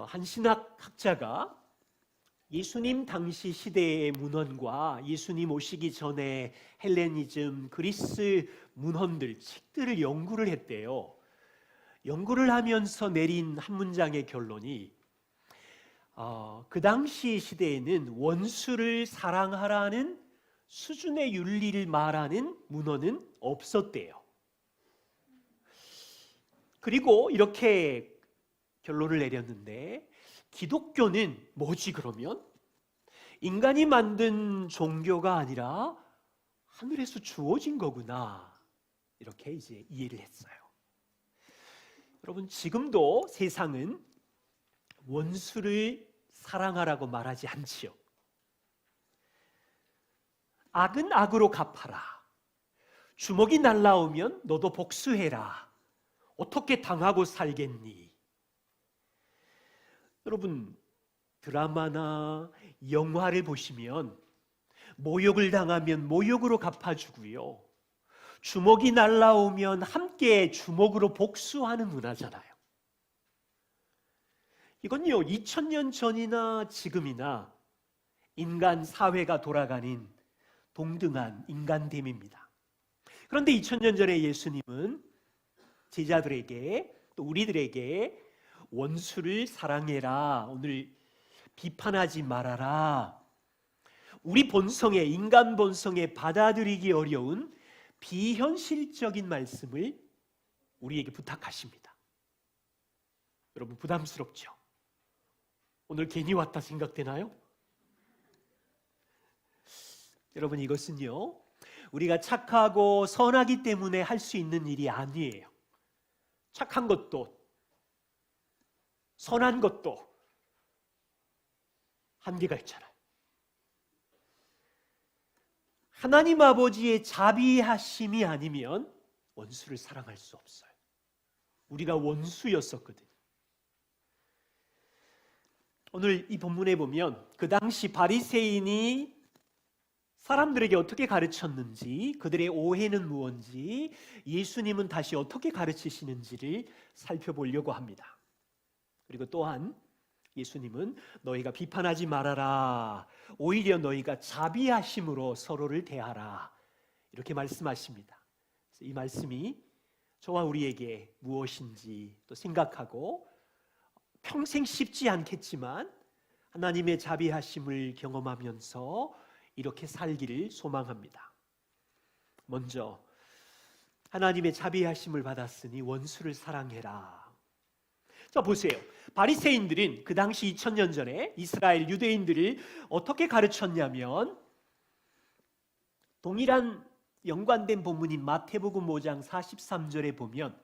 한 신학학자가 예수님 당시 시대의 문헌과 예수님 오시기 전에 헬레니즘, 그리스 문헌들, 책들을 연구를 했대요. 연구를 하면서 내린 한 문장의 결론이 그 당시 시대에는 원수를 사랑하라는 수준의 윤리를 말하는 문헌은 없었대요. 그리고 이렇게 결론을 내렸는데, 기독교는 뭐지 그러면? 인간이 만든 종교가 아니라 하늘에서 주어진 거구나, 이렇게 이제 이해를 했어요. 여러분, 지금도 세상은 원수를 사랑하라고 말하지 않지요. 악은 악으로 갚아라. 주먹이 날라오면 너도 복수해라. 어떻게 당하고 살겠니? 여러분, 드라마나 영화를 보시면 모욕을 당하면 모욕으로 갚아주고요, 주먹이 날라오면 함께 주먹으로 복수하는 문화잖아요. 이건요, 2000년 전이나 지금이나 인간 사회가 돌아가는 동등한 인간됨입니다. 그런데 2000년 전에 예수님은 제자들에게, 또 우리들에게 원수를 사랑해라, 오늘 비판하지 말아라, 우리 본성에, 인간 본성에 받아들이기 어려운 비현실적인 말씀을 우리에게 부탁하십니다. 여러분, 부담스럽죠? 오늘 괜히 왔다 생각되나요? 여러분, 이것은요, 우리가 착하고 선하기 때문에 할 수 있는 일이 아니에요. 착한 것도 선한 것도 한계가 있잖아요. 하나님 아버지의 자비하심이 아니면 원수를 사랑할 수 없어요. 우리가 원수였었거든요. 오늘 이 본문에 보면 그 당시 바리새인이 사람들에게 어떻게 가르쳤는지, 그들의 오해는 무엇인지, 예수님은 다시 어떻게 가르치시는지를 살펴보려고 합니다. 그리고 또한 예수님은 너희가 비판하지 말아라, 오히려 너희가 자비하심으로 서로를 대하라, 이렇게 말씀하십니다. 이 말씀이 저와 우리에게 무엇인지 또 생각하고, 평생 쉽지 않겠지만 하나님의 자비하심을 경험하면서 이렇게 살기를 소망합니다. 먼저, 하나님의 자비하심을 받았으니 원수를 사랑해라. 자, 보세요. 바리새인들은 그 당시 2000년 전에 이스라엘 유대인들을 어떻게 가르쳤냐면, 동일한 연관된 본문인 마태복음 5장 43절에 보면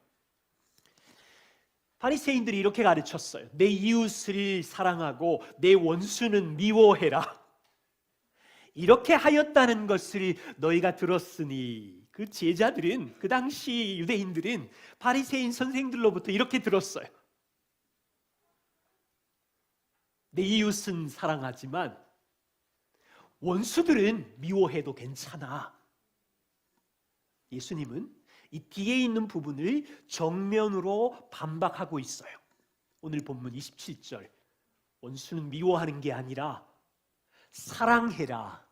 바리새인들이 이렇게 가르쳤어요. 내 이웃을 사랑하고 내 원수는 미워해라. 이렇게 하였다는 것을 너희가 들었으니, 그 제자들은, 그 당시 유대인들은 바리새인 선생들로부터 이렇게 들었어요. 내 이웃은 사랑하지만 원수들은 미워해도 괜찮아. 예수님은 이 뒤에 있는 부분을 정면으로 반박하고 있어요. 오늘 본문 27절, 원수는 미워하는 게 아니라 사랑해라.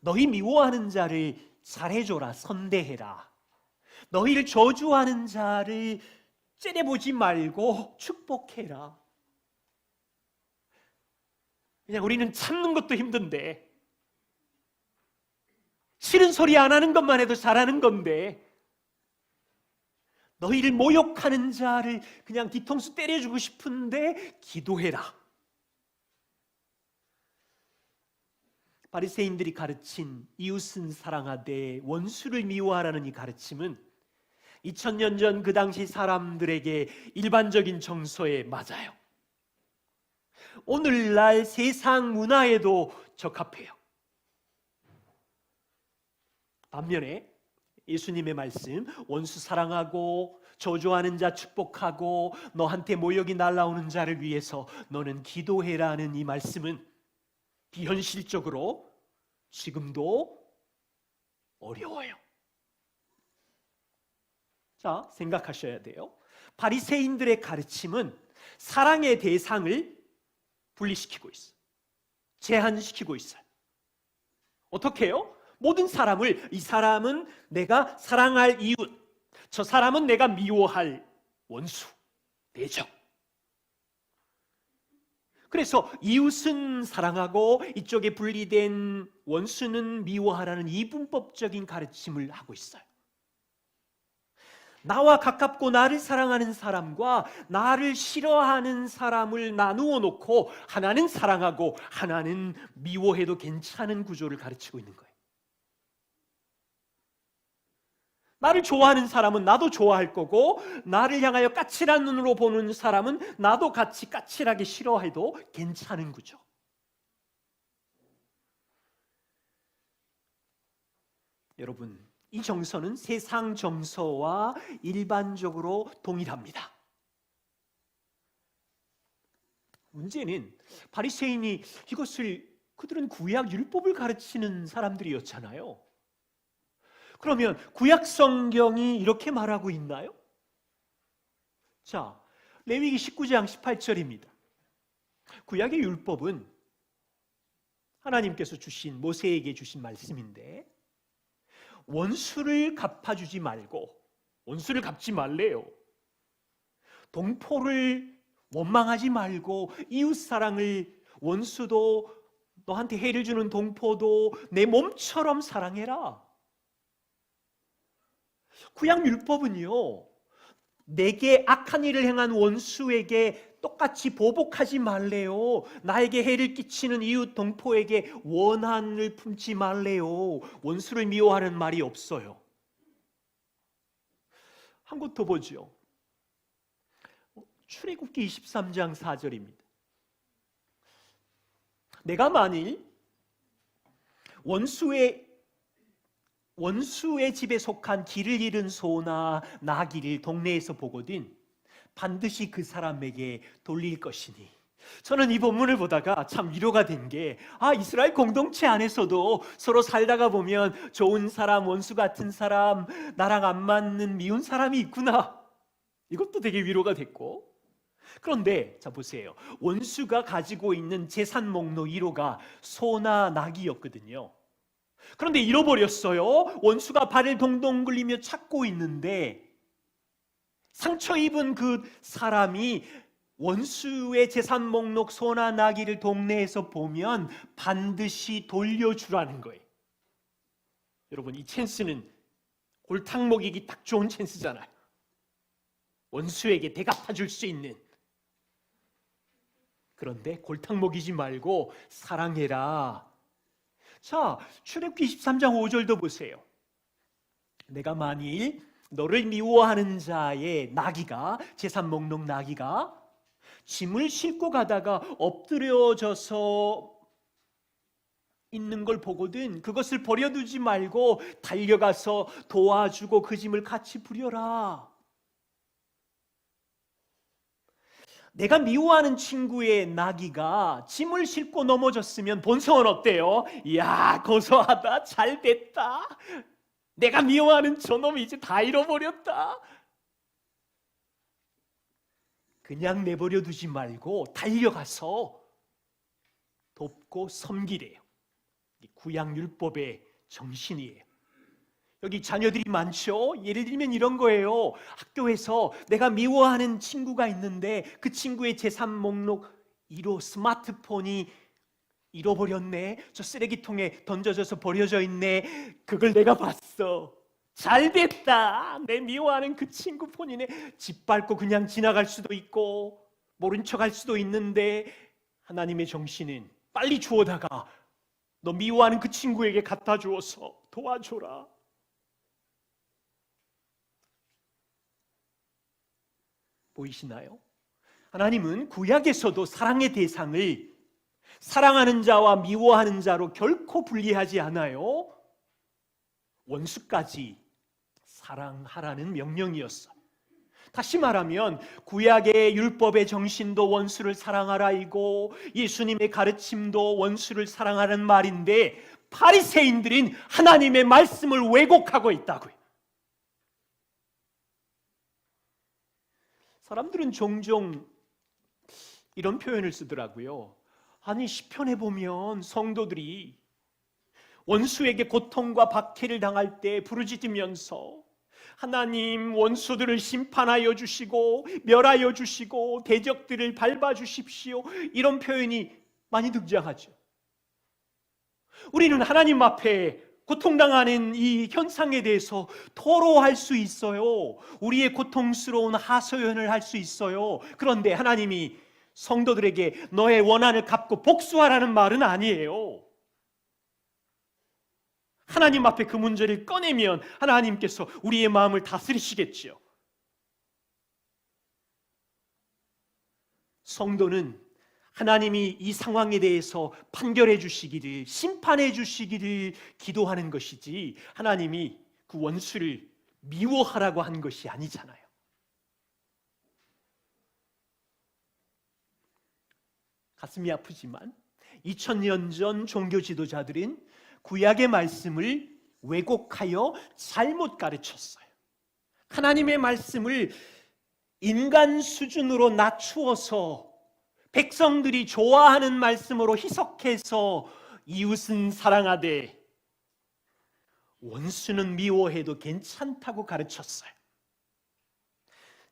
너희 미워하는 자를 잘해줘라, 선대해라. 너희를 저주하는 자를 째려보지 말고 축복해라. 그냥 우리는 참는 것도 힘든데, 싫은 소리 안 하는 것만 해도 잘하는 건데, 너희를 모욕하는 자를 그냥 뒤통수 때려주고 싶은데 기도해라. 바리새인들이 가르친 이웃은 사랑하되 원수를 미워하라는 이 가르침은 2000년 전 그 당시 사람들에게 일반적인 정서에 맞아요. 오늘날 세상 문화에도 적합해요. 반면에 예수님의 말씀, 원수 사랑하고 저주하는 자 축복하고 너한테 모욕이 날라오는 자를 위해서 너는 기도해라는 이 말씀은 비현실적으로 지금도 어려워요. 자, 생각하셔야 돼요. 바리새인들의 가르침은 사랑의 대상을 분리시키고 있어요. 제한시키고 있어요. 어떻게 해요? 모든 사람을, 이 사람은 내가 사랑할 이웃, 저 사람은 내가 미워할 원수, 대적. 그래서 이웃은 사랑하고 이쪽에 분리된 원수는 미워하라는 이분법적인 가르침을 하고 있어요. 나와 가깝고 나를 사랑하는 사람과 나를 싫어하는 사람을 나누어 놓고 하나는 사랑하고 하나는 미워해도 괜찮은 구조를 가르치고 있는 거예요. 나를 좋아하는 사람은 나도 좋아할 거고, 나를 향하여 까칠한 눈으로 보는 사람은 나도 같이 까칠하게 싫어해도 괜찮은 거죠. 여러분, 이 정서는 세상 정서와 일반적으로 동일합니다. 문제는 바리새인이 이것을, 그들은 구약 율법을 가르치는 사람들이었잖아요. 그러면 구약 성경이 이렇게 말하고 있나요? 자, 레위기 19장 18절입니다. 구약의 율법은 하나님께서 주신, 모세에게 주신 말씀인데, 원수를 갚아주지 말고, 원수를 갚지 말래요. 동포를 원망하지 말고, 이웃사랑을, 원수도 너한테 해를 주는 동포도 내 몸처럼 사랑해라. 구약 율법은요, 내게 악한 일을 행한 원수에게 똑같이 보복하지 말래요. 나에게 해를 끼치는 이웃 동포에게 원한을 품지 말래요. 원수를 미워하는 말이 없어요. 한 곳 더 보죠. 출애굽기 23장 4절입니다. 내가 만일 원수의 집에 속한 길을 잃은 소나 나귀를 동네에서 보거든 반드시 그 사람에게 돌릴 것이니. 저는 이 본문을 보다가 참 위로가 된 게, 이스라엘 공동체 안에서도 서로 살다가 보면 좋은 사람, 원수 같은 사람, 나랑 안 맞는 미운 사람이 있구나. 이것도 되게 위로가 됐고, 그런데 자 보세요. 원수가 가지고 있는 재산 목록 1호가 소나 나귀였거든요. 그런데 잃어버렸어요. 원수가 발을 동동 굴리며 찾고 있는데, 상처 입은 그 사람이 원수의 재산 목록 소나 나귀를 동네에서 보면 반드시 돌려주라는 거예요. 여러분, 이 찬스는 골탕 먹이기 딱 좋은 찬스잖아요. 원수에게 대갚아 줄 수 있는. 그런데 골탕 먹이지 말고 사랑해라. 자, 출애굽기 23장 5절도 보세요. 내가 만일 너를 미워하는 자의 나귀가, 재산 목록 나귀가 짐을 싣고 가다가 엎드려져서 있는 걸 보거든 그것을 버려두지 말고 달려가서 도와주고 그 짐을 같이 부려라. 내가 미워하는 친구의 나귀가 짐을 싣고 넘어졌으면 본성은 어때요? 이야, 고소하다, 잘 됐다, 내가 미워하는 저놈이 이제 다 잃어버렸다. 그냥 내버려 두지 말고 달려가서 돕고 섬기래요. 구약 율법의 정신이에요. 여기 자녀들이 많죠? 예를 들면 이런 거예요. 학교에서 내가 미워하는 친구가 있는데 그 친구의 재산 목록 1호 스마트폰이 잃어버렸네. 저 쓰레기통에 던져져서 버려져 있네. 그걸 내가 봤어. 잘 됐다. 내 미워하는 그 친구 폰이네. 짓밟고 그냥 지나갈 수도 있고 모른 척할 수도 있는데, 하나님의 정신은 빨리 주워다가 너 미워하는 그 친구에게 갖다 주어서 도와줘라. 보이시나요? 하나님은 구약에서도 사랑의 대상을 사랑하는 자와 미워하는 자로 결코 분리하지 않아요. 원수까지 사랑하라는 명령이었어. 다시 말하면 구약의 율법의 정신도 원수를 사랑하라이고 예수님의 가르침도 원수를 사랑하라는 말인데, 바리새인들은 하나님의 말씀을 왜곡하고 있다고요. 사람들은 종종 이런 표현을 쓰더라고요. 아니, 시편에 보면 성도들이 원수에게 고통과 박해를 당할 때 부르짖으면서 하나님, 원수들을 심판하여 주시고 멸하여 주시고 대적들을 밟아 주십시오, 이런 표현이 많이 등장하죠. 우리는 하나님 앞에 고통당하는 이 현상에 대해서 토로할 수 있어요. 우리의 고통스러운 하소연을 할 수 있어요. 그런데 하나님이 성도들에게 너의 원한을 갚고 복수하라는 말은 아니에요. 하나님 앞에 그 문제를 꺼내면 하나님께서 우리의 마음을 다스리시겠지요. 성도는 하나님이 이 상황에 대해서 판결해 주시기를, 심판해 주시기를 기도하는 것이지, 하나님이 그 원수를 미워하라고 한 것이 아니잖아요. 가슴이 아프지만 2000년 전 종교 지도자들은 구약의 말씀을 왜곡하여 잘못 가르쳤어요. 하나님의 말씀을 인간 수준으로 낮추어서 백성들이 좋아하는 말씀으로 희석해서 이웃은 사랑하되 원수는 미워해도 괜찮다고 가르쳤어요.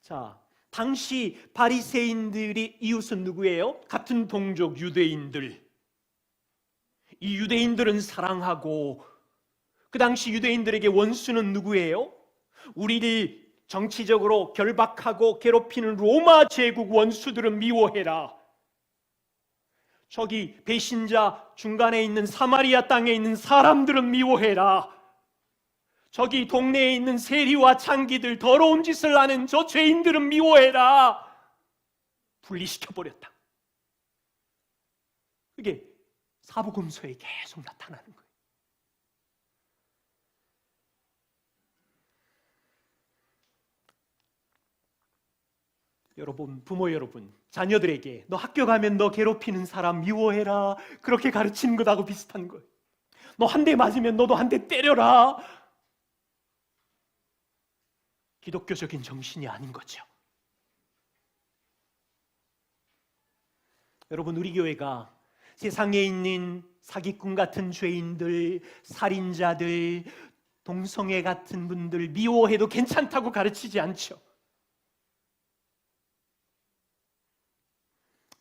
자, 당시 바리새인들이 이웃은 누구예요? 같은 동족 유대인들. 이 유대인들은 사랑하고, 그 당시 유대인들에게 원수는 누구예요? 우리를 정치적으로 결박하고 괴롭히는 로마 제국 원수들은 미워해라. 저기 배신자 중간에 있는 사마리아 땅에 있는 사람들은 미워해라. 저기 동네에 있는 세리와 창기들, 더러운 짓을 하는 저 죄인들은 미워해라. 분리시켜버렸다. 그게 사복음서에 계속 나타나는 거예요. 여러분, 부모 여러분, 자녀들에게 너 학교 가면 너 괴롭히는 사람 미워해라, 그렇게 가르치는 것하고 비슷한 거예요. 너 한 대 맞으면 너도 한 대 때려라. 기독교적인 정신이 아닌 거죠. 여러분, 우리 교회가 세상에 있는 사기꾼 같은 죄인들, 살인자들, 동성애 같은 분들 미워해도 괜찮다고 가르치지 않죠.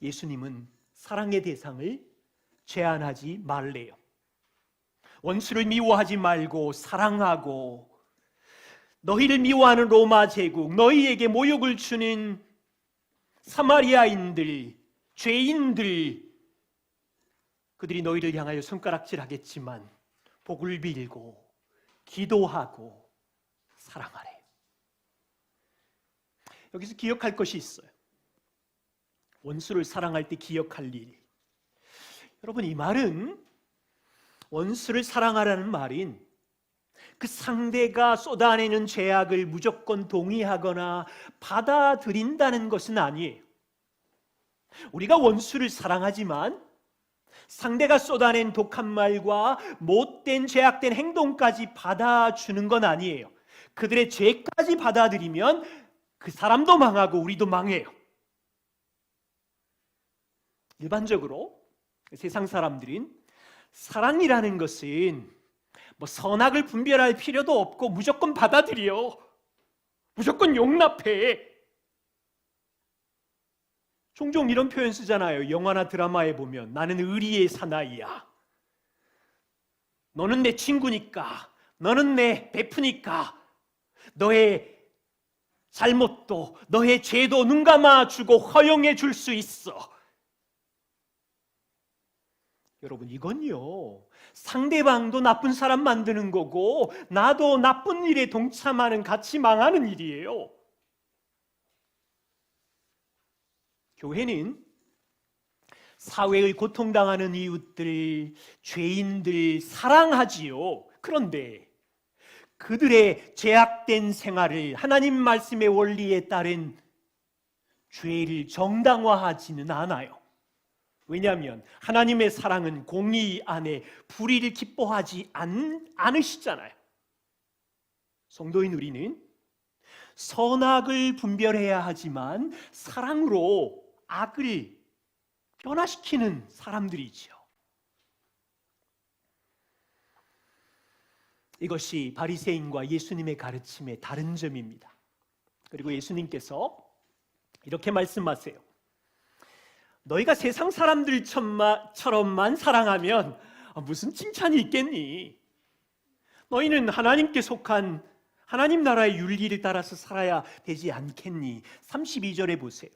예수님은 사랑의 대상을 제한하지 말래요. 원수를 미워하지 말고 사랑하고, 너희를 미워하는 로마 제국, 너희에게 모욕을 주는 사마리아인들, 죄인들, 그들이 너희를 향하여 손가락질하겠지만 복을 빌고 기도하고 사랑하래요. 여기서 기억할 것이 있어요. 원수를 사랑할 때 기억할 일. 여러분, 이 말은, 원수를 사랑하라는 말인 그 상대가 쏟아내는 죄악을 무조건 동의하거나 받아들인다는 것은 아니에요. 우리가 원수를 사랑하지만 상대가 쏟아낸 독한 말과 못된 죄악된 행동까지 받아주는 건 아니에요. 그들의 죄까지 받아들이면 그 사람도 망하고 우리도 망해요. 일반적으로 세상 사람들은 사랑이라는 것은 뭐 선악을 분별할 필요도 없고 무조건 받아들여, 무조건 용납해. 종종 이런 표현 쓰잖아요. 영화나 드라마에 보면 나는 의리의 사나이야, 너는 내 친구니까, 너는 내 베프니까 너의 잘못도 너의 죄도 눈 감아주고 허용해 줄 수 있어. 여러분, 이건요, 상대방도 나쁜 사람 만드는 거고 나도 나쁜 일에 동참하는, 같이 망하는 일이에요. 교회는 사회의 고통당하는 이웃들, 죄인들 사랑하지요. 그런데 그들의 죄악된 생활을 하나님 말씀의 원리에 따른 죄를 정당화하지는 않아요. 왜냐하면 하나님의 사랑은 공의 안에 불의를 기뻐하지 않으시잖아요. 성도인 우리는 선악을 분별해야 하지만 사랑으로 악을 변화시키는 사람들이지요. 이것이 바리새인과 예수님의 가르침의 다른 점입니다. 그리고 예수님께서 이렇게 말씀하세요. 너희가 세상 사람들처럼만 사랑하면 무슨 칭찬이 있겠니? 너희는 하나님께 속한 하나님 나라의 윤리를 따라서 살아야 되지 않겠니? 32절에 보세요.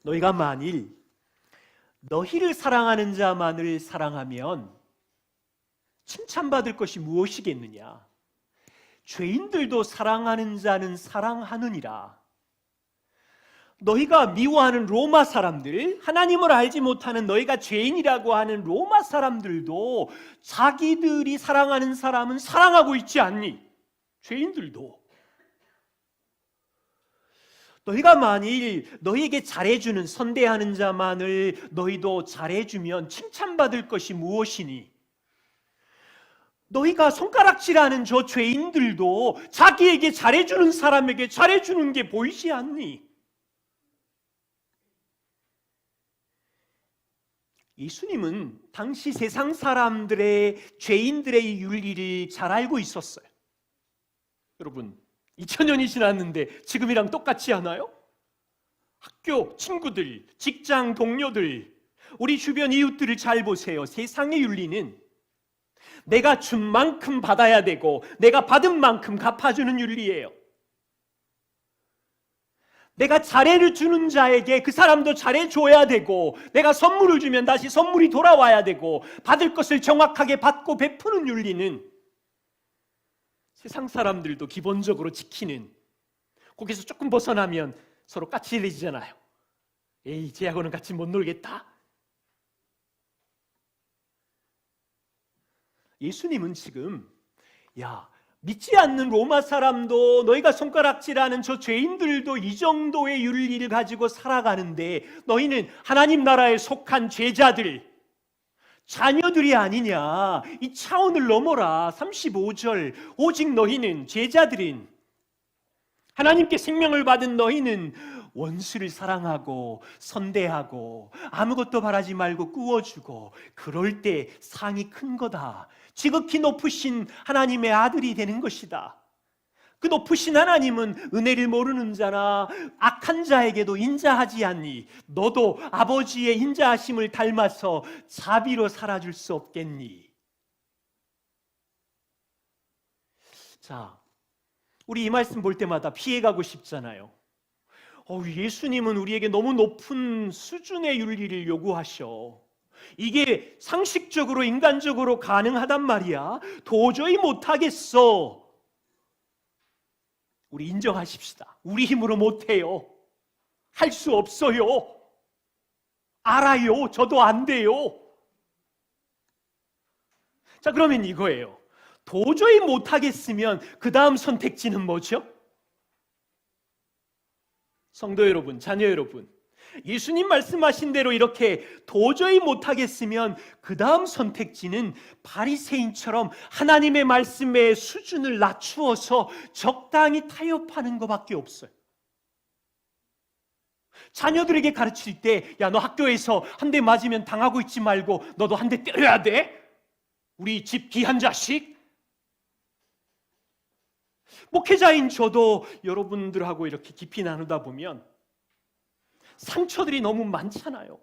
너희가 만일 너희를 사랑하는 자만을 사랑하면 칭찬받을 것이 무엇이겠느냐? 죄인들도 사랑하는 자는 사랑하느니라. 너희가 미워하는 로마 사람들, 하나님을 알지 못하는 너희가 죄인이라고 하는 로마 사람들도 자기들이 사랑하는 사람은 사랑하고 있지 않니? 죄인들도. 너희가 만일 너희에게 잘해주는 선대하는 자만을 너희도 잘해주면 칭찬받을 것이 무엇이니? 너희가 손가락질하는 저 죄인들도 자기에게 잘해주는 사람에게 잘해주는 게 보이지 않니? 예수님은 당시 세상 사람들의 죄인들의 윤리를 잘 알고 있었어요. 여러분, 2000년이 지났는데 지금이랑 똑같지 않아요? 학교 친구들, 직장 동료들, 우리 주변 이웃들을 잘 보세요. 세상의 윤리는 내가 준 만큼 받아야 되고 내가 받은 만큼 갚아주는 윤리예요. 내가 잘해를 주는 자에게 그 사람도 잘해줘야 되고 내가 선물을 주면 다시 선물이 돌아와야 되고 받을 것을 정확하게 받고 베푸는 윤리는 세상 사람들도 기본적으로 지키는, 거기서 조금 벗어나면 서로 까칠해지잖아요. 에이, 쟤하고는 같이 못 놀겠다. 예수님은 지금 믿지 않는 로마 사람도 너희가 손가락질하는 저 죄인들도 이 정도의 윤리를 가지고 살아가는데 너희는 하나님 나라에 속한 제자들, 자녀들이 아니냐, 이 차원을 넘어라. 35절, 오직 너희는, 제자들인 하나님께 생명을 받은 너희는 원수를 사랑하고 선대하고 아무것도 바라지 말고 꾸어주고 그럴 때 상이 큰 거다. 지극히 높으신 하나님의 아들이 되는 것이다. 그 높으신 하나님은 은혜를 모르는 자나 악한 자에게도 인자하지 않니? 너도 아버지의 인자하심을 닮아서 자비로 살아줄 수 없겠니? 자, 우리 이 말씀 볼 때마다 피해가고 싶잖아요. 예수님은 우리에게 너무 높은 수준의 윤리를 요구하셔. 이게 상식적으로 인간적으로 가능하단 말이야. 도저히 못하겠어. 우리 인정하십시다. 우리 힘으로 못해요. 할 수 없어요. 알아요. 저도 안 돼요. 자, 그러면 이거예요. 도저히 못하겠으면 그 다음 선택지는 뭐죠? 성도 여러분, 자녀 여러분, 예수님 말씀하신 대로 이렇게 도저히 못하겠으면 그 다음 선택지는 바리새인처럼 하나님의 말씀의 수준을 낮추어서 적당히 타협하는 것밖에 없어요. 자녀들에게 가르칠 때, 야, 너 학교에서 한 대 맞으면 당하고 있지 말고 너도 한 대 때려야 돼? 우리 집 귀한 자식? 목회자인 저도 여러분들하고 이렇게 깊이 나누다 보면 상처들이 너무 많잖아요.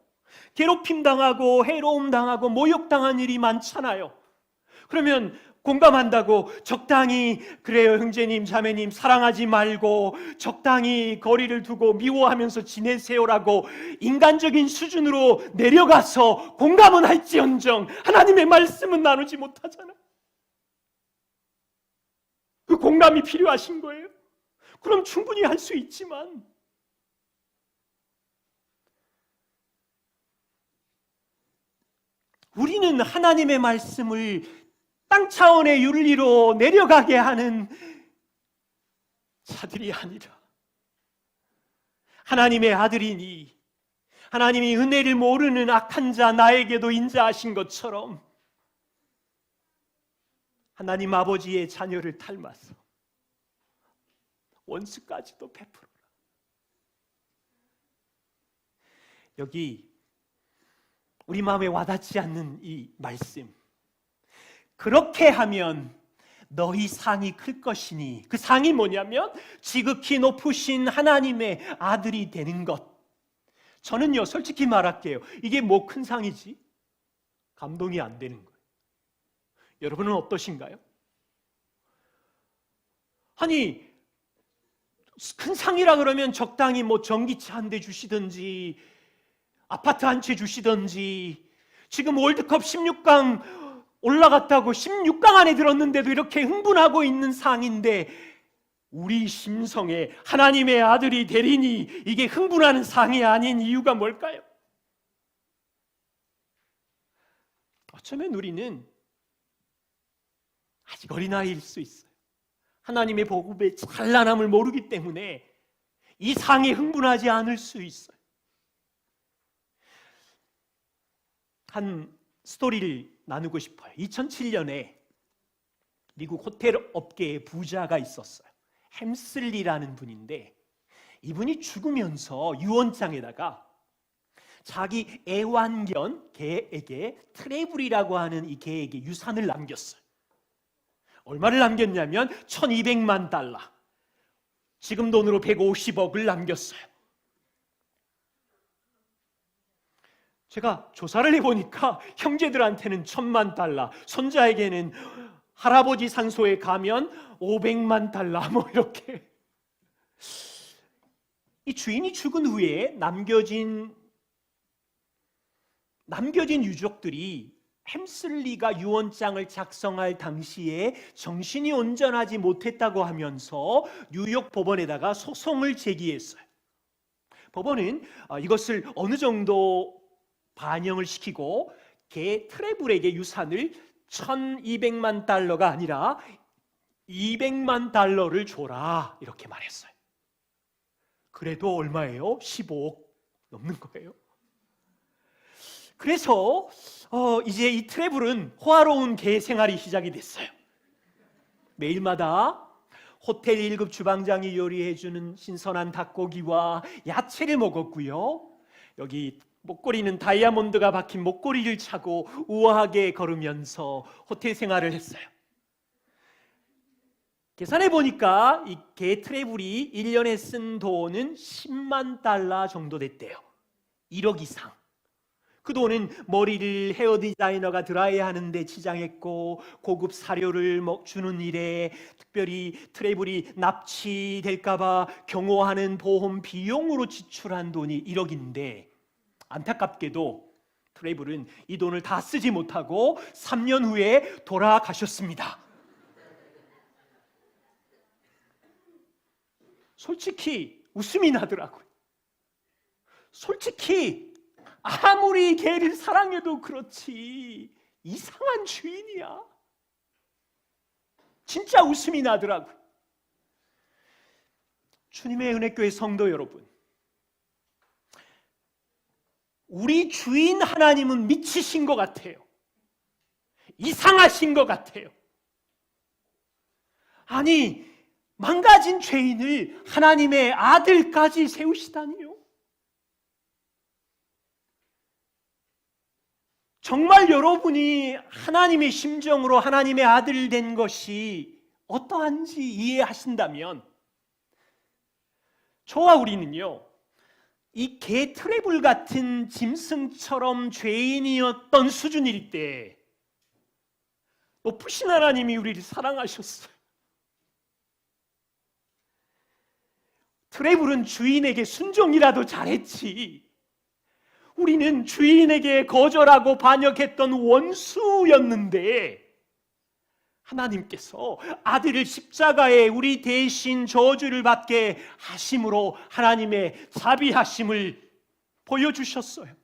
괴롭힘 당하고 해로움 당하고 모욕 당한 일이 많잖아요. 그러면 공감한다고 적당히, 그래요 형제님 자매님 사랑하지 말고 적당히 거리를 두고 미워하면서 지내세요라고 인간적인 수준으로 내려가서 공감은 할지언정 하나님의 말씀은 나누지 못하잖아요. 그 공감이 필요하신 거예요. 그럼 충분히 할 수 있지만 우리는 하나님의 말씀을 땅 차원의 윤리로 내려가게 하는 자들이 아니라 하나님의 아들이니 하나님이 은혜를 모르는 악한 자 나에게도 인자하신 것처럼 하나님 아버지의 자녀를 닮아서 원수까지도 베풀어라. 여기 우리 마음에 와닿지 않는 이 말씀, 그렇게 하면 너희 상이 클 것이니, 그 상이 뭐냐면 지극히 높으신 하나님의 아들이 되는 것. 저는요, 솔직히 말할게요, 이게 뭐 큰 상이지? 감동이 안 되는 거예요. 여러분은 어떠신가요? 아니, 큰 상이라 그러면 적당히 뭐 전기차 한 대 주시든지 아파트 한 채 주시든지, 지금 월드컵 16강 올라갔다고 16강 안에 들었는데도 이렇게 흥분하고 있는 상인데, 우리 심성에 하나님의 아들이 되리니 이게 흥분하는 상이 아닌 이유가 뭘까요? 어쩌면 우리는 아직 어린아이일 수 있어요. 하나님의 복음의 찬란함을 모르기 때문에 이 상에 흥분하지 않을 수 있어요. 한 스토리를 나누고 싶어요. 2007년에 미국 호텔 업계의 부자가 있었어요. 햄슬리라는 분인데, 이분이 죽으면서 유언장에다가 자기 애완견 개에게 트레블이라고 하는 이 개에게 유산을 남겼어요. 얼마를 남겼냐면 $1200만, 지금 돈으로 150억을 남겼어요. 제가 조사를 해보니까 형제들한테는 $1000만, 손자에게는 할아버지 산소에 가면 $500만, 뭐 이렇게. 이 주인이 죽은 후에 남겨진 유족들이 햄슬리가 유언장을 작성할 당시에 정신이 온전하지 못했다고 하면서 뉴욕 법원에다가 소송을 제기했어요. 법원은 이것을 어느 정도 반영을 시키고 개 트레블에게 유산을 $1200만 아니라 $200만 줘라, 이렇게 말했어요. 그래도 얼마예요? 15억 넘는 거예요. 그래서 이제 이 트래블은 호화로운 개 생활이 시작이 됐어요. 매일마다 호텔 1급 주방장이 요리해주는 신선한 닭고기와 야채를 먹었고요. 여기 목걸이는 다이아몬드가 박힌 목걸이를 차고 우아하게 걸으면서 호텔 생활을 했어요. 계산해 보니까 이 개 트래블이 1년에 쓴 돈은 $10만 정도 됐대요. 1억 이상. 그 돈은 머리를 헤어 디자이너가 드라이하는 데 치장했고, 고급 사료를 주는 일에, 특별히 트래블이 납치될까 봐 경호하는 보험 비용으로 지출한 돈이 1억인데, 안타깝게도 트래블은 이 돈을 다 쓰지 못하고 3년 후에 돌아가셨습니다. 솔직히 웃음이 나더라고요. 솔직히 아무리 개를 사랑해도 그렇지 이상한 주인이야. 진짜 웃음이 나더라고요. 주님의 은혜교회 성도 여러분, 우리 주인 하나님은 미치신 것 같아요. 이상하신 것 같아요. 아니, 망가진 죄인을 하나님의 아들까지 세우시다니요. 정말 여러분이 하나님의 심정으로 하나님의 아들 된 것이 어떠한지 이해하신다면, 저와 우리는요, 이 개 트래블 같은 짐승처럼 죄인이었던 수준일 때 높으신 하나님이 우리를 사랑하셨어요. 트래블은 주인에게 순종이라도 잘했지, 우리는 주인에게 거절하고 반역했던 원수였는데, 하나님께서 아들을 십자가에 우리 대신 저주를 받게 하심으로 하나님의 자비하심을 보여주셨어요.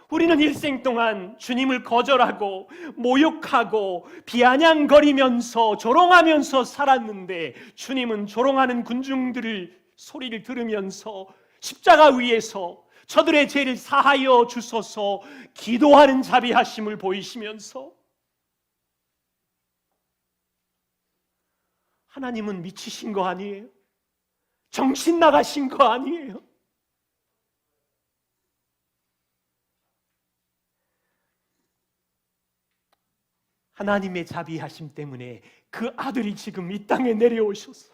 우리는 일생 동안 주님을 거절하고 모욕하고 비아냥거리면서 조롱하면서 살았는데, 주님은 조롱하는 군중들을 소리를 들으면서 십자가 위에서 저들의 죄를 사하여 주소서 기도하는 자비하심을 보이시면서, 하나님은 미치신 거 아니에요? 정신 나가신 거 아니에요? 하나님의 자비하심 때문에 그 아들이 지금 이 땅에 내려오셔서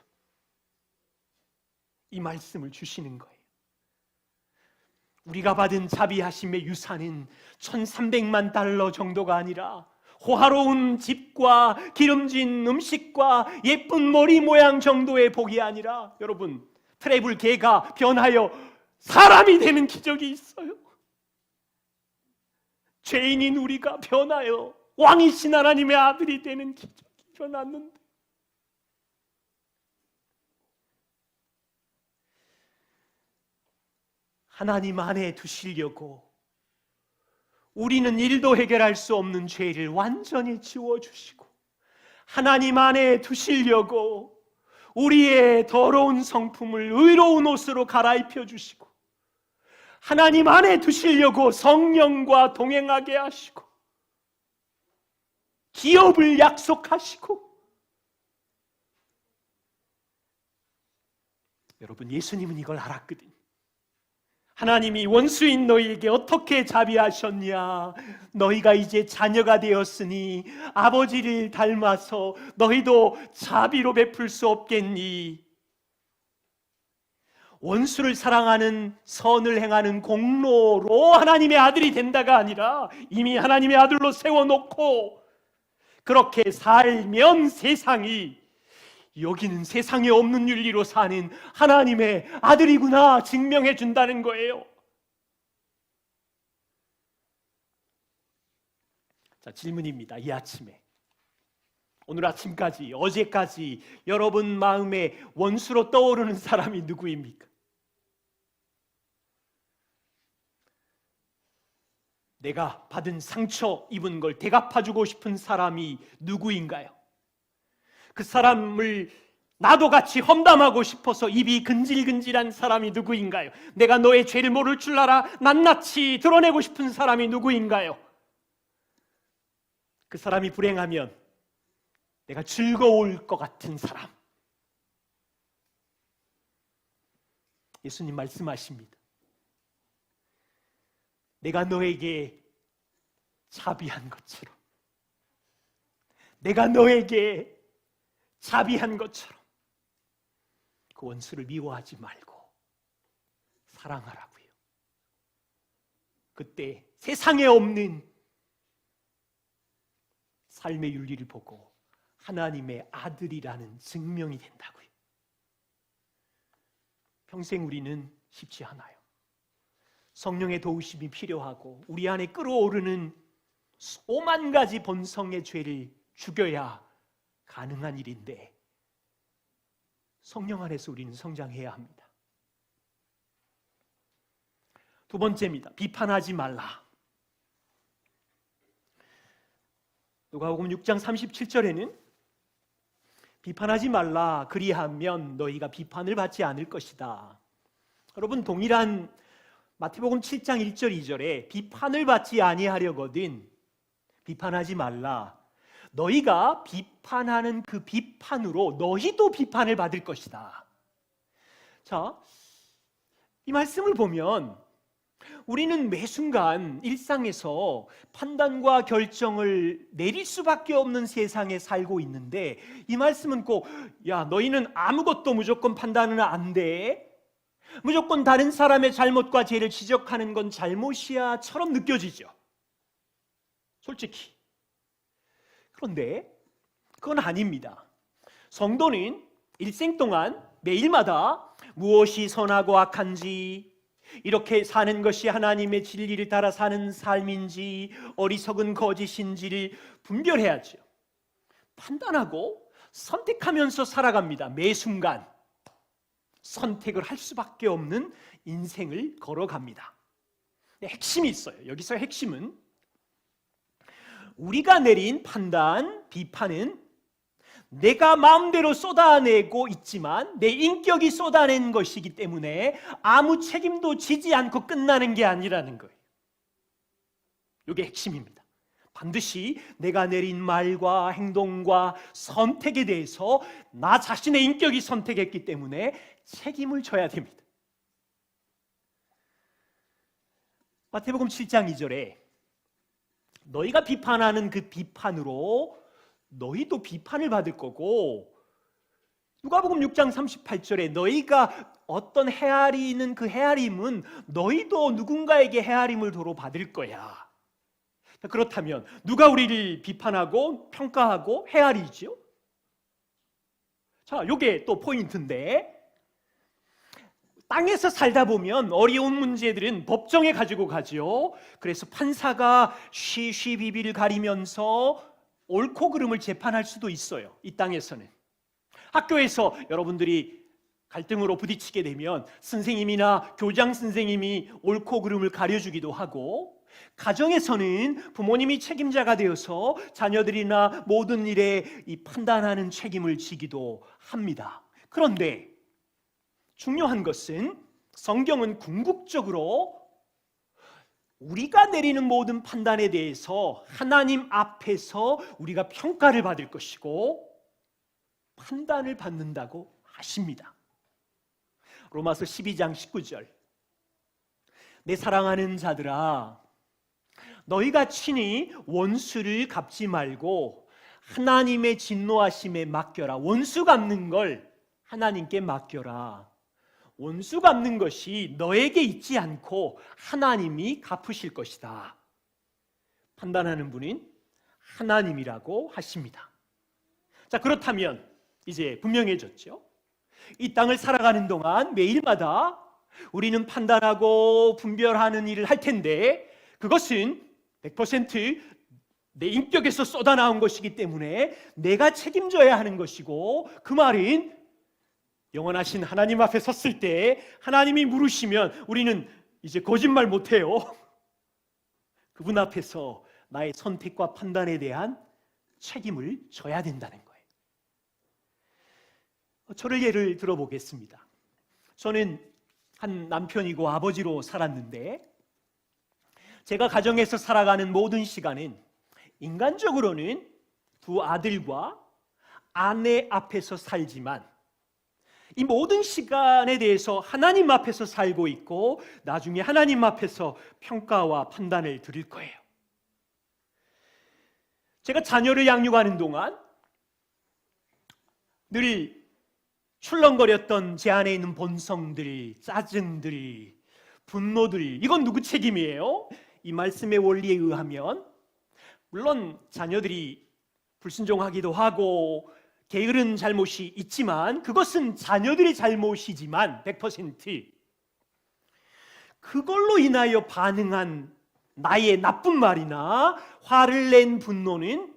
이 말씀을 주시는 거예요. 우리가 받은 자비하심의 유산은 1,300만 달러 정도가 아니라 호화로운 집과 기름진 음식과 예쁜 머리 모양 정도의 복이 아니라, 여러분, 트래블 개가 변하여 사람이 되는 기적이 있어요. 죄인인 우리가 변하여 왕이신 하나님의 아들이 되는 기적이 일어났는데, 하나님 안에 두시려고 우리는 일도 해결할 수 없는 죄를 완전히 지워주시고, 하나님 안에 두시려고 우리의 더러운 성품을 의로운 옷으로 갈아입혀 주시고, 하나님 안에 두시려고 성령과 동행하게 하시고, 기업을 약속하시고, 여러분, 예수님은 이걸 알았거든요. 하나님이 원수인 너희에게 어떻게 자비하셨냐? 너희가 이제 자녀가 되었으니 아버지를 닮아서 너희도 자비로 베풀 수 없겠니? 원수를 사랑하는, 선을 행하는 공로로 하나님의 아들이 된다가 아니라 이미 하나님의 아들로 세워놓고 그렇게 살면 세상이, 여기는 세상에 없는 윤리로 사는 하나님의 아들이구나 증명해 준다는 거예요. 자, 질문입니다. 이 아침에, 오늘 아침까지, 어제까지 여러분 마음에 원수로 떠오르는 사람이 누구입니까? 내가 받은 상처 입은 걸 대갚아주고 싶은 사람이 누구인가요? 그 사람을 나도 같이 험담하고 싶어서 입이 근질근질한 사람이 누구인가요? 내가 너의 죄를 모를 줄 알아 낱낱이 드러내고 싶은 사람이 누구인가요? 그 사람이 불행하면 내가 즐거울 것 같은 사람. 예수님 말씀하십니다. 내가 너에게 자비한 것처럼, 내가 너에게 자비한 것처럼 그 원수를 미워하지 말고 사랑하라고요. 그때 세상에 없는 삶의 윤리를 보고 하나님의 아들이라는 증명이 된다고요. 평생 우리는 쉽지 않아요. 성령의 도우심이 필요하고 우리 안에 끓어오르는 오만 가지 본성의 죄를 죽여야 가능한 일인데, 성령 안에서 우리는 성장해야 합니다. 두 번째입니다. 비판하지 말라. 누가복음 6장 37절에는 비판하지 말라, 그리하면 너희가 비판을 받지 않을 것이다. 여러분, 동일한 마태복음 7장 1절 2절에 비판을 받지 아니하려거든 비판하지 말라, 너희가 비판하는 그 비판으로 너희도 비판을 받을 것이다. 자, 이 말씀을 보면 우리는 매 순간 일상에서 판단과 결정을 내릴 수밖에 없는 세상에 살고 있는데, 이 말씀은 꼭 야, 너희는 아무것도 무조건 판단은 안 돼, 무조건 다른 사람의 잘못과 죄를 지적하는 건 잘못이야 처럼 느껴지죠, 솔직히. 그런데 그건 아닙니다. 성도는 일생 동안 매일마다 무엇이 선하고 악한지, 이렇게 사는 것이 하나님의 진리를 따라 사는 삶인지 어리석은 거짓인지를 분별해야죠. 판단하고 선택하면서 살아갑니다. 매 순간 선택을 할 수밖에 없는 인생을 걸어갑니다. 핵심이 있어요. 여기서 핵심은 우리가 내린 판단, 비판은 내가 마음대로 쏟아내고 있지만 내 인격이 쏟아낸 것이기 때문에 아무 책임도 지지 않고 끝나는 게 아니라는 거예요. 이게 핵심입니다. 반드시 내가 내린 말과 행동과 선택에 대해서 나 자신의 인격이 선택했기 때문에 책임을 져야 됩니다. 마태복음 7장 2절에 너희가 비판하는 그 비판으로 너희도 비판을 받을 거고, 누가복음 6장 38절에 너희가 어떤 헤아리는 그 헤아림은 너희도 누군가에게 헤아림을 도로 받을 거야. 그렇다면 누가 우리를 비판하고 평가하고 헤아리죠? 자, 요게 또 포인트인데, 땅에서 살다 보면 어려운 문제들은 법정에 가지고 가죠. 그래서 판사가 쉬쉬비비를 가리면서 옳고 그름을 재판할 수도 있어요. 이 땅에서는. 학교에서 여러분들이 갈등으로 부딪히게 되면 선생님이나 교장 선생님이 옳고 그름을 가려주기도 하고, 가정에서는 부모님이 책임자가 되어서 자녀들이나 모든 일에 이 판단하는 책임을 지기도 합니다. 그런데 중요한 것은 성경은 궁극적으로 우리가 내리는 모든 판단에 대해서 하나님 앞에서 우리가 평가를 받을 것이고 판단을 받는다고 하십니다. 로마서 12장 19절, 내 사랑하는 자들아, 너희가 친히 원수를 갚지 말고 하나님의 진노하심에 맡겨라. 원수 갚는 걸 하나님께 맡겨라. 원수 갚는 것이 너에게 있지 않고 하나님이 갚으실 것이다. 판단하는 분인 하나님이라고 하십니다. 자, 그렇다면 이제 분명해졌죠. 이 땅을 살아가는 동안 매일마다 우리는 판단하고 분별하는 일을 할 텐데, 그것은 100% 내 인격에서 쏟아나온 것이기 때문에 내가 책임져야 하는 것이고, 그 말은 영원하신 하나님 앞에 섰을 때 하나님이 물으시면 우리는 이제 거짓말 못해요. 그분 앞에서 나의 선택과 판단에 대한 책임을 져야 된다는 거예요. 저를 예를 들어보겠습니다. 저는 한 남편이고 아버지로 살았는데, 제가 가정에서 살아가는 모든 시간은 인간적으로는 두 아들과 아내 앞에서 살지만 이 모든 시간에 대해서 하나님 앞에서 살고 있고 나중에 하나님 앞에서 평가와 판단을 드릴 거예요. 제가 자녀를 양육하는 동안 늘 출렁거렸던 제 안에 있는 본성들, 짜증들, 분노들, 이건 누구 책임이에요? 이 말씀의 원리에 의하면 물론 자녀들이 불순종하기도 하고 게으른 잘못이 있지만 그것은 자녀들의 잘못이지만 100% 그걸로 인하여 반응한 나의 나쁜 말이나 화를 낸 분노는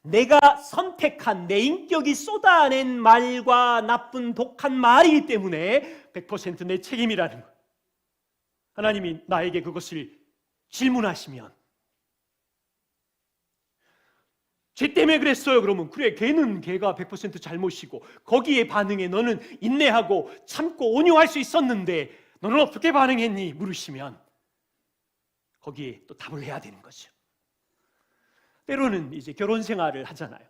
내가 선택한 내 인격이 쏟아낸 말과 나쁜 독한 말이기 때문에 100% 내 책임이라는 거예요. 하나님이 나에게 그것을 질문하시면 쟤 때문에 그랬어요. 그러면 그래, 걔는 걔가 100% 잘못이고 거기에 반응해 너는 인내하고 참고 온유할 수 있었는데 너는 어떻게 반응했니? 물으시면 거기에 또 답을 해야 되는 거죠. 때로는 이제 결혼 생활을 하잖아요.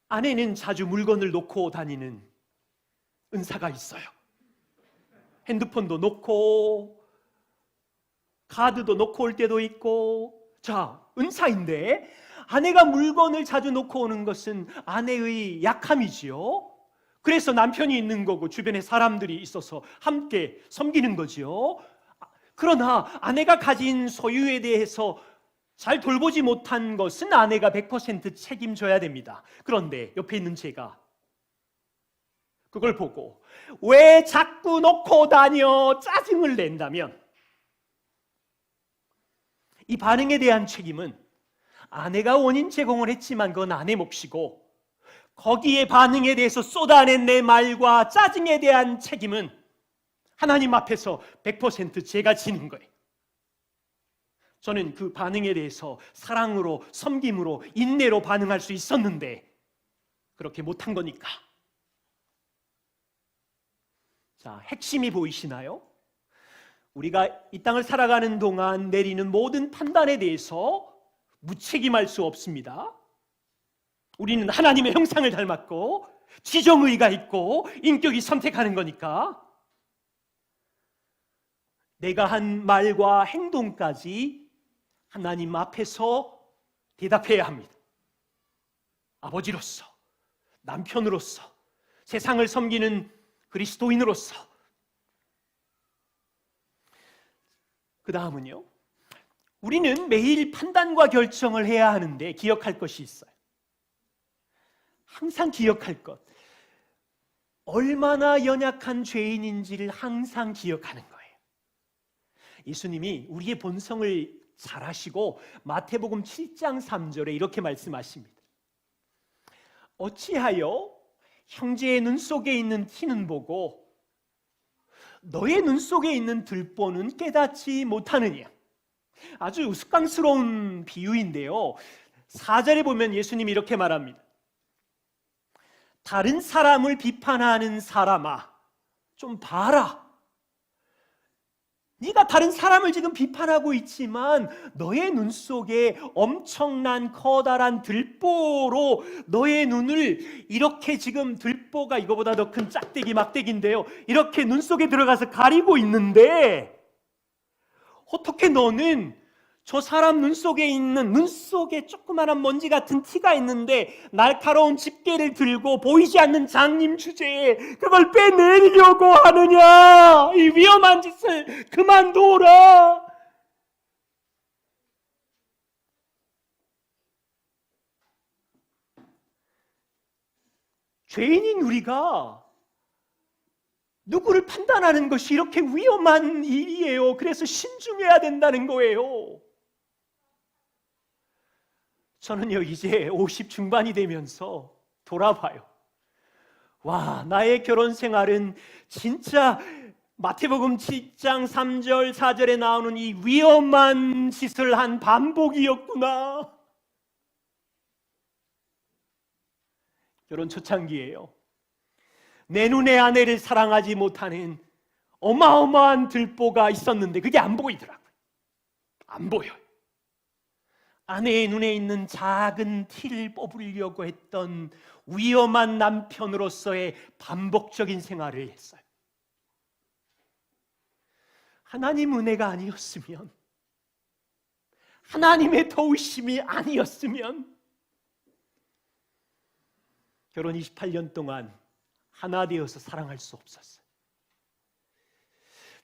아내는 자주 물건을 놓고 다니는 은사가 있어요. 핸드폰도 놓고 카드도 놓고 올 때도 있고, 자, 은사인데 아내가 물건을 자주 놓고 오는 것은 아내의 약함이지요. 그래서 남편이 있는 거고 주변에 사람들이 있어서 함께 섬기는 거지요. 그러나 아내가 가진 소유에 대해서 잘 돌보지 못한 것은 아내가 100% 책임져야 됩니다. 그런데 옆에 있는 제가 그걸 보고 왜 자꾸 놓고 다녀? 짜증을 낸다면 이 반응에 대한 책임은 아내가 원인 제공을 했지만 그건 아내 몫이고, 거기에 반응에 대해서 쏟아낸 내 말과 짜증에 대한 책임은 하나님 앞에서 100% 제가 지는 거예요. 저는 그 반응에 대해서 사랑으로, 섬김으로, 인내로 반응할 수 있었는데 그렇게 못한 거니까. 자, 핵심이 보이시나요? 우리가 이 땅을 살아가는 동안 내리는 모든 판단에 대해서 무책임할 수 없습니다. 우리는 하나님의 형상을 닮았고 지정의가 있고 인격이 선택하는 거니까 내가 한 말과 행동까지 하나님 앞에서 대답해야 합니다. 아버지로서, 남편으로서, 세상을 섬기는 그리스도인으로서. 그 다음은요, 우리는 매일 판단과 결정을 해야 하는데 기억할 것이 있어요. 항상 기억할 것. 얼마나 연약한 죄인인지를 항상 기억하는 거예요. 예수님이 우리의 본성을 잘 아시고 마태복음 7장 3절에 이렇게 말씀하십니다. 어찌하여 형제의 눈 속에 있는 티는 보고 너의 눈 속에 있는 들보는 깨닫지 못하느냐. 아주 우스꽝스러운 비유인데요, 4절에 보면 예수님이 이렇게 말합니다. 다른 사람을 비판하는 사람아, 좀 봐라. 네가 다른 사람을 지금 비판하고 있지만 너의 눈 속에 엄청난 커다란 들보로 너의 눈을 이렇게, 지금 들보가 이거보다 더 큰 짝대기 막대기인데요, 이렇게 눈 속에 들어가서 가리고 있는데 어떻게 너는 저 사람 눈 속에 있는, 눈 속에 조그마한 먼지 같은 티가 있는데 날카로운 집게를 들고 보이지 않는 장님 주제에 그걸 빼내려고 하느냐. 이 위험한 짓을 그만둬라. 죄인인 우리가 누구를 판단하는 것이 이렇게 위험한 일이에요. 그래서 신중해야 된다는 거예요. 저는요, 이제 50 중반이 되면서 돌아봐요. 와, 나의 결혼 생활은 진짜 마태복음 7장 3절 4절에 나오는 이 위험한 짓을 한 반복이었구나. 결혼 초창기예요. 내 눈의 아내를 사랑하지 못하는 어마어마한 들보가 있었는데 그게 안 보이더라고요. 안 보여요. 아내의 눈에 있는 작은 티를 뽑으려고 했던 위험한 남편으로서의 반복적인 생활을 했어요. 하나님 은혜가 아니었으면, 하나님의 도우심이 아니었으면 결혼 28년 동안 하나 되어서 사랑할 수 없었어요.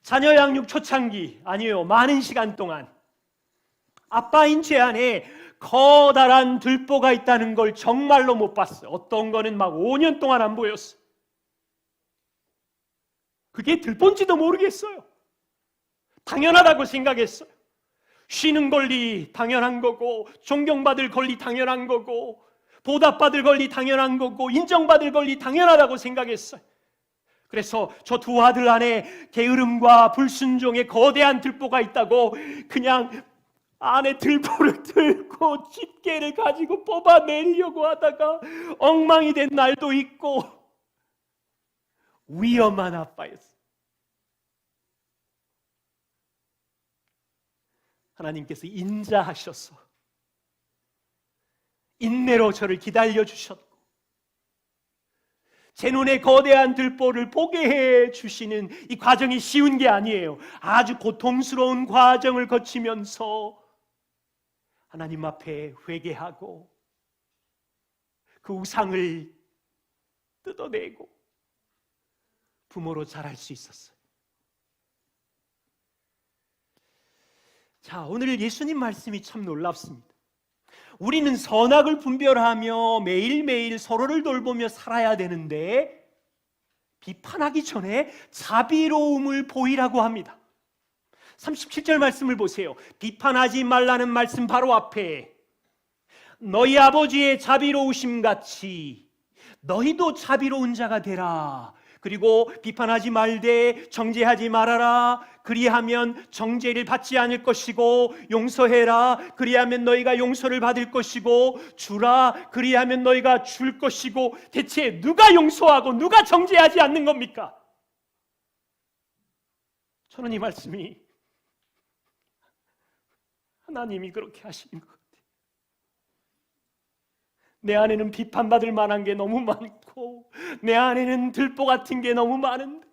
자녀 양육 초창기, 아니에요, 많은 시간 동안 아빠인 제 안에 커다란 들보가 있다는 걸 정말로 못 봤어요. 어떤 거는 막 5년 동안 안 보였어요. 그게 들본지도 모르겠어요. 당연하다고 생각했어요. 쉬는 권리 당연한 거고, 존경받을 권리 당연한 거고, 보답받을 권리 당연한 거고, 인정받을 권리 당연하다고 생각했어요. 그래서 저 두 아들 안에 게으름과 불순종의 거대한 들보가 있다고 그냥 안에 들보를 들고 집게를 가지고 뽑아내려고 하다가 엉망이 된 날도 있고, 위험한 아빠였어요. 하나님께서 인자하셔서 인내로 저를 기다려주셨고, 제 눈에 거대한 들보를 보게 해주시는 이 과정이 쉬운 게 아니에요. 아주 고통스러운 과정을 거치면서 하나님 앞에 회개하고 그 우상을 뜯어내고 부모로 자랄 수 있었어요. 자, 오늘 예수님 말씀이 참 놀랍습니다. 우리는 선악을 분별하며 매일매일 서로를 돌보며 살아야 되는데 비판하기 전에 자비로움을 보이라고 합니다. 37절 말씀을 보세요. 비판하지 말라는 말씀 바로 앞에 너희 아버지의 자비로우심 같이 너희도 자비로운 자가 되라. 그리고 비판하지 말되 정죄하지 말아라. 그리하면 정죄를 받지 않을 것이고, 용서해라. 그리하면 너희가 용서를 받을 것이고, 주라. 그리하면 너희가 줄 것이고. 대체 누가 용서하고 누가 정죄하지 않는 겁니까? 저는 이 말씀이 하나님이 그렇게 하시는 것 같아요. 내 안에는 비판받을 만한 게 너무 많고 내 안에는 들보 같은 게 너무 많은데,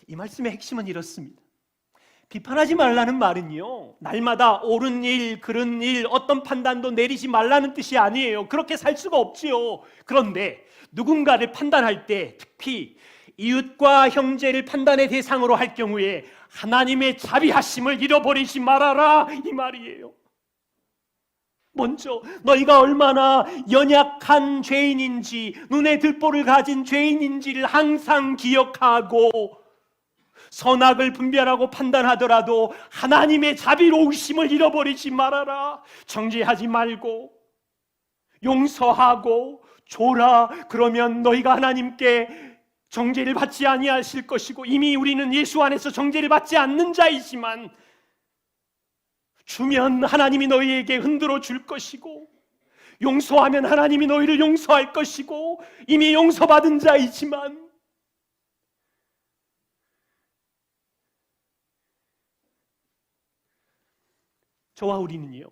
이 말씀의 핵심은 이렇습니다. 비판하지 말라는 말은요, 날마다 옳은 일, 그른 일, 어떤 판단도 내리지 말라는 뜻이 아니에요. 그렇게 살 수가 없지요. 그런데 누군가를 판단할 때, 특히 이웃과 형제를 판단의 대상으로 할 경우에 하나님의 자비하심을 잃어버리지 말아라, 이 말이에요. 먼저 너희가 얼마나 연약한 죄인인지, 눈에 들보를 가진 죄인인지를 항상 기억하고, 선악을 분별하고 판단하더라도 하나님의 자비로우심을 잃어버리지 말아라. 정죄하지 말고 용서하고 줘라. 그러면 너희가 하나님께 정죄를 받지 아니하실 것이고, 이미 우리는 예수 안에서 정죄를 받지 않는 자이지만 주면 하나님이 너희에게 흔들어 줄 것이고, 용서하면 하나님이 너희를 용서할 것이고, 이미 용서받은 자이지만 저와 우리는요,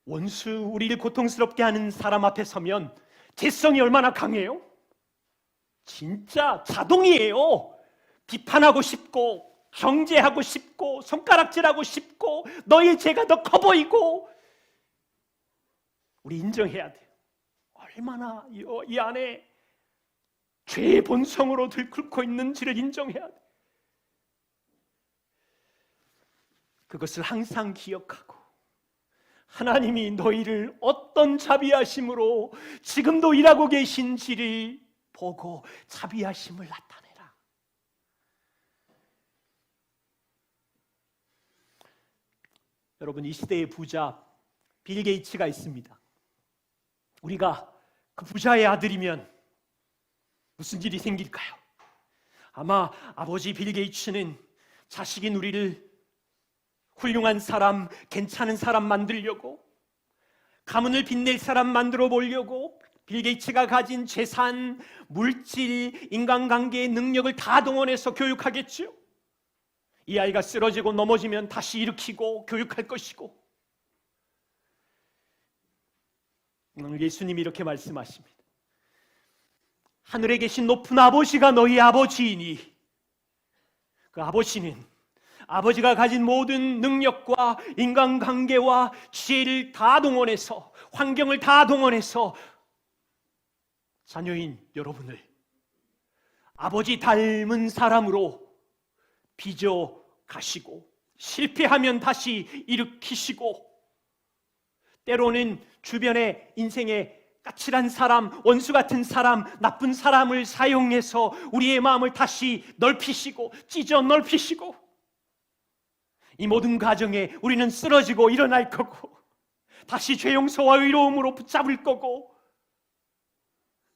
원수, 우리를 고통스럽게 하는 사람 앞에 서면 죄성이 얼마나 강해요? 진짜 자동이에요. 비판하고 싶고, 정죄하고 싶고, 손가락질하고 싶고, 너의 죄가 더 커 보이고. 우리 인정해야 돼요. 얼마나 이 안에 죄의 본성으로 들끓고 있는지를 인정해야 돼요. 그것을 항상 기억하고, 하나님이 너희를 어떤 자비하심으로 지금도 일하고 계신지를 보고 자비하심을 나타내라. 여러분, 이 시대의 부자 빌 게이츠가 있습니다. 우리가 그 부자의 아들이면 무슨 일이 생길까요? 아마 아버지 빌 게이츠는 자식인 우리를 훌륭한 사람, 괜찮은 사람 만들려고, 가문을 빛낼 사람 만들어 보려고 빌 게이츠가 가진 재산, 물질, 인간관계의 능력을 다 동원해서 교육하겠죠. 이 아이가 쓰러지고 넘어지면 다시 일으키고 교육할 것이고. 오늘 예수님이 이렇게 말씀하십니다. 하늘에 계신 높은 아버지가 너희 아버지이니, 그 아버지는 아버지가 가진 모든 능력과 인간관계와 지혜를 다 동원해서, 환경을 다 동원해서 자녀인 여러분을 아버지 닮은 사람으로 빚어 가시고, 실패하면 다시 일으키시고, 때로는 주변의 인생의 까칠한 사람, 원수 같은 사람, 나쁜 사람을 사용해서 우리의 마음을 다시 넓히시고 찢어 넓히시고, 이 모든 과정에 우리는 쓰러지고 일어날 거고, 다시 죄 용서와 의로움으로 붙잡을 거고,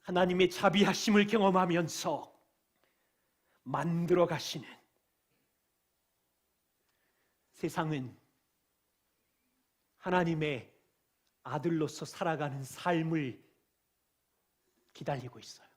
하나님의 자비하심을 경험하면서 만들어 가시는, 세상은 하나님의 아들로서 살아가는 삶을 기다리고 있어요.